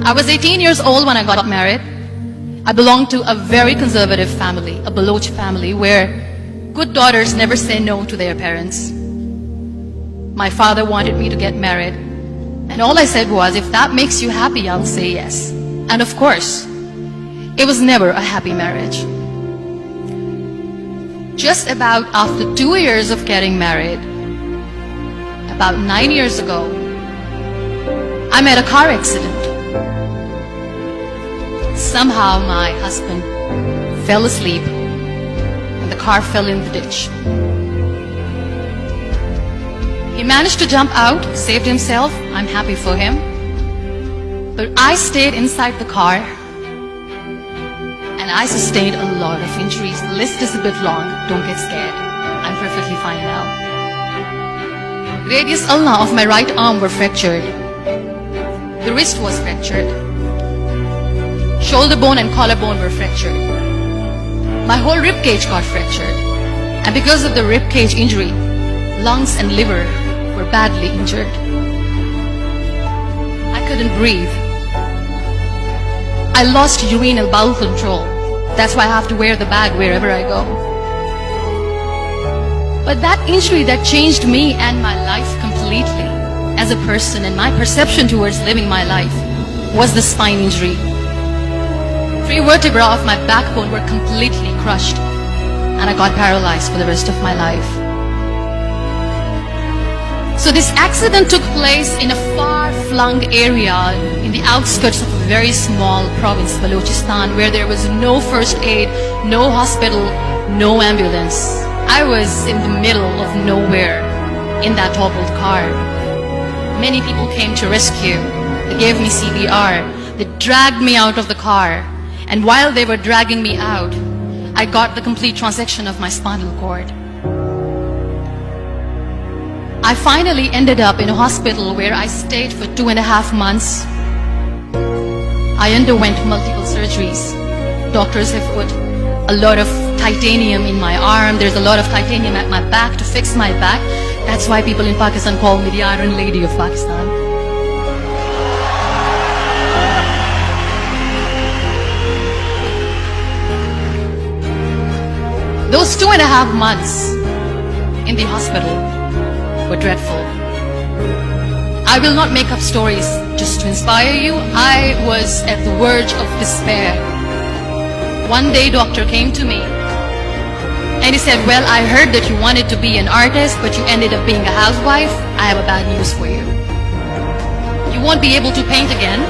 I was 18 years old when I got married. I belonged to a very conservative family, a Baloch family, where good daughters never say no to their parents. My father wanted me to get married, and all I said was, if that makes you happy, I'll say yes. And of course, it was never a happy marriage. Just about after 2 years of getting married, about 9 years ago, I met a car accident. Somehow my husband fell asleep and the car fell in the ditch. He managed to jump out, saved himself. I'm happy for him. But I stayed inside the car and I sustained a lot of injuries. The list is a bit long. Don't get scared. I'm perfectly fine now. Radius ulna of my right arm were fractured. The wrist was fractured. Shoulder bone and collarbone were fractured. My whole rib cage got fractured. And because of the rib cage injury, lungs and liver were badly injured. I couldn't breathe. I lost urinary bowel control. That's why I have to wear the bag wherever I go. But that injury that changed me and my life completely as a person and my perception towards living my life was the spine injury. 3 vertebrae of my backbone were completely crushed and I got paralyzed for the rest of my life. So this accident took place in a far-flung area in the outskirts of a very small province, Balochistan, where there was no first aid, no hospital, no ambulance. I was in the middle of nowhere in that toppled car. Many people came to rescue. They gave me CPR. They dragged me out of the car. And while they were dragging me out, I got the complete transection of my spinal cord. I finally ended up in a hospital where I stayed for 2.5 months. I underwent multiple surgeries. Doctors have put a lot of titanium in my arm. There's a lot of titanium at my back to fix my back. That's why people in Pakistan call me the Iron Lady of Pakistan. Those 2.5 months in the hospital were dreadful. I will not make up stories just to inspire you. I was at the verge of despair. One day, doctor came to me and he said, well, I heard that you wanted to be an artist, but you ended up being a housewife. I have a bad news for you. You won't be able to paint again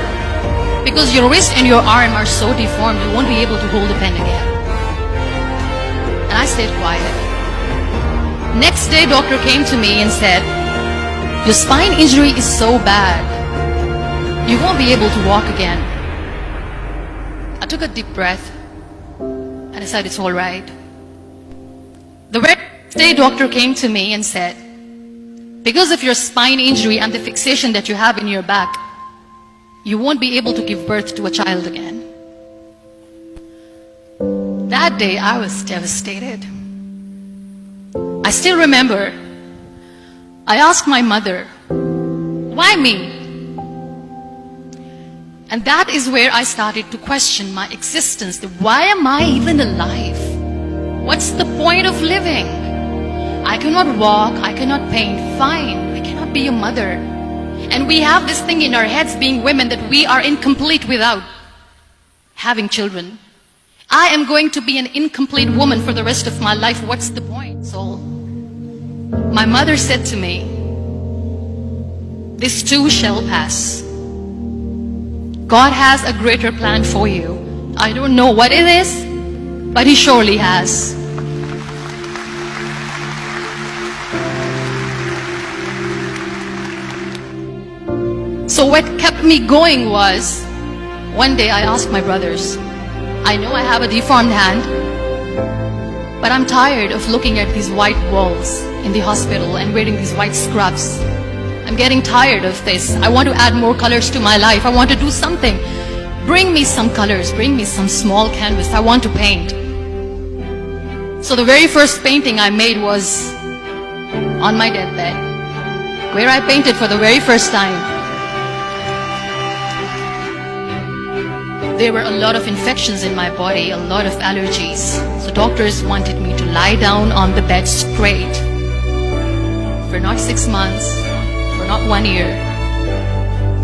because your wrist and your arm are so deformed, you won't be able to hold a pen again. And I stayed quiet. Next day, doctor came to me and said, your spine injury is so bad, you won't be able to walk again. I took a deep breath and I said, it's all right. The very next day, doctor came to me and said, because of your spine injury and the fixation that you have in your back, you won't be able to give birth to a child again. That day, I was devastated. I still remember, I asked my mother, why me? And that is where I started to question my existence. Why am I even alive? What's the point of living? I cannot walk, I cannot paint, fine, I cannot be a mother. And we have this thing in our heads, being women, that we are incomplete without having children. I am going to be an incomplete woman for the rest of my life. What's the point, soul? My mother said to me, this too shall pass. God has a greater plan for you. I don't know what it is, but He surely has. So what kept me going was, one day I asked my brothers, I know I have a deformed hand, but I'm tired of looking at these white walls in the hospital and wearing these white scrubs. I'm getting tired of this. I want to add more colors to my life. I want to do something. Bring me some colors. Bring me some small canvas. I want to paint. So the very first painting I made was on my deathbed, where I painted for the very first time. There were a lot of infections in my body, a lot of allergies. So doctors wanted me to lie down on the bed straight for not 6 months, for not 1 year,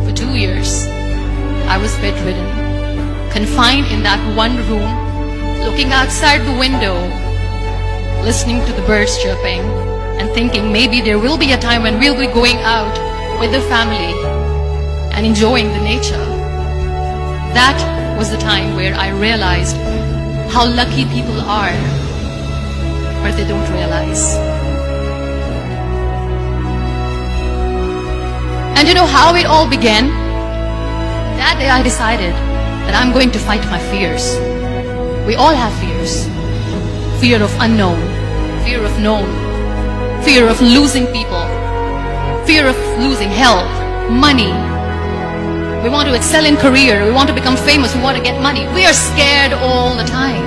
for 2 years. I was bedridden, confined in that one room, looking outside the window, listening to the birds chirping, and thinking maybe there will be a time when we'll be going out with the family and enjoying the nature. That was the time where I realized how lucky people are, but they don't realize. And you know how it all began? That day I decided that I'm going to fight my fears. We all have fears. Fear of unknown, fear of known, fear of losing people, fear of losing health, money. We want to excel in career, we want to become famous, we want to get money. We are scared all the time.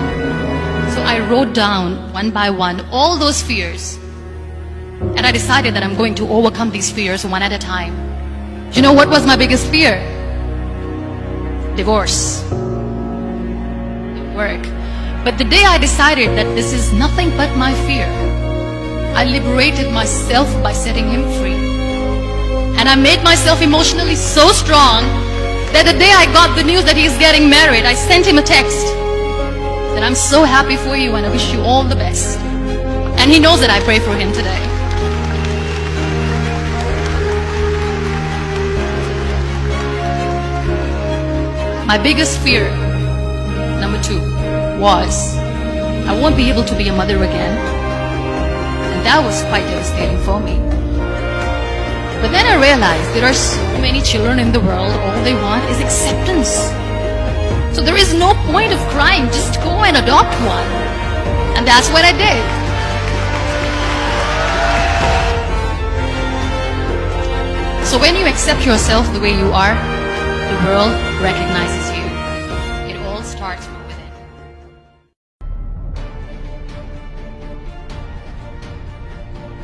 So I wrote down one by one all those fears. And I decided that I'm going to overcome these fears one at a time. Do you know what was my biggest fear? Divorce. Work. But the day I decided that this is nothing but my fear, I liberated myself by setting him free. And I made myself emotionally so strong that the day I got the news that he's getting married, I sent him a text that I'm so happy for you and I wish you all the best. And he knows that I pray for him today. My biggest fear, number 2, was I won't be able to be a mother again. And that was quite devastating for me. But then I realized there are so many children in the world, all they want is acceptance. So there is no point of crying, just go and adopt one. And that's what I did. So when you accept yourself the way you are, the world recognizes you. It all starts from